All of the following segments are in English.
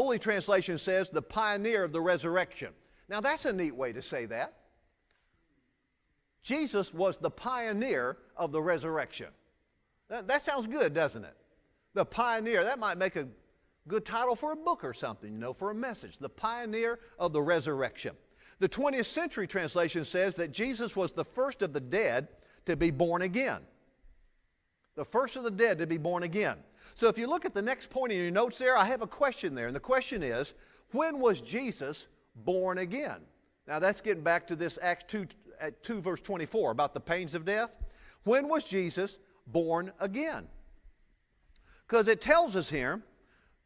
Holy Translation says the pioneer of the resurrection. Now that's a neat way to say that. Jesus was the pioneer of the resurrection. That sounds good, doesn't it? The pioneer. That might make a good title for a book or something, for a message. The pioneer of the resurrection. The 20th Century Translation says that Jesus was the first of the dead to be born again. The first of the dead to be born again. So if you look at the next point in your notes there, I have a question there. And the question is, when was Jesus born again? Now that's getting back to this Acts 2 verse 24 about the pains of death. When was Jesus born again? Because it tells us here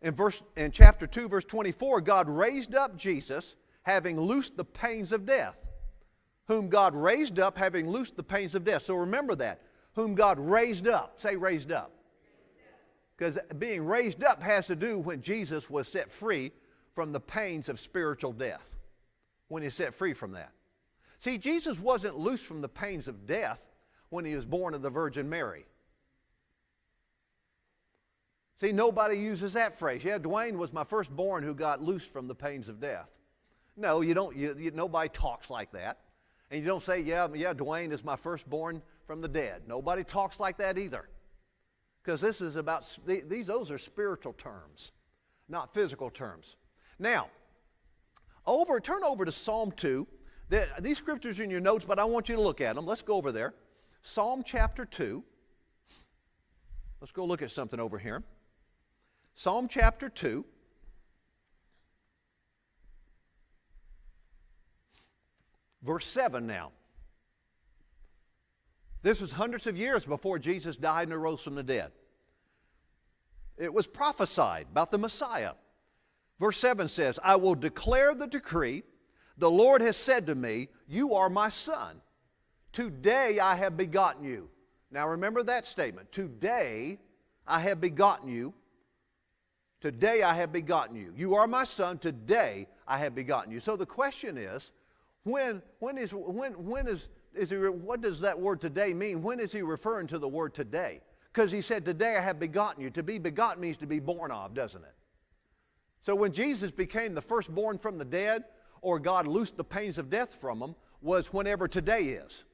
in chapter 2 verse 24, God raised up Jesus having loosed the pains of death. Whom God raised up having loosed the pains of death. So remember that. Whom God raised up. Say raised up. Because being raised up has to do when Jesus was set free from the pains of spiritual death. When he was set free from that. See, Jesus wasn't loose from the pains of death when he was born of the Virgin Mary. See, nobody uses that phrase. Yeah, Dwayne was my firstborn who got loose from the pains of death. No, you don't. Nobody talks like that. And you don't say, yeah, Dwayne is my firstborn from the dead. Nobody talks like that either. Because this is about, those are spiritual terms, not physical terms. Now, turn over to Psalm 2. These scriptures are in your notes, but I want you to look at them. Let's go over there. Psalm chapter 2. Let's go look at something over here. Psalm chapter 2. Verse 7 now. This was hundreds of years before Jesus died and arose from the dead. It was prophesied about the Messiah. Verse 7 says, I will declare the decree. The Lord has said to me, you are my son. Today I have begotten you. Now remember that statement. Today I have begotten you. Today I have begotten you. You are my son. Today I have begotten you. So the question is, what does that word today mean? When is he referring to the word today? Because he said, today I have begotten you. To be begotten means to be born of, doesn't it? So when Jesus became the firstborn from the dead, or God loosed the pains of death from him, was whenever today is.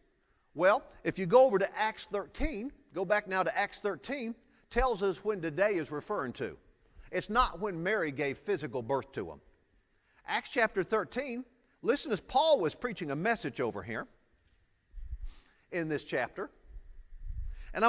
Well, if you go over to Acts 13, go back now to Acts 13, tells us when today is referring to. It's not when Mary gave physical birth to him. Acts chapter 13, listen as Paul was preaching a message over here in this chapter.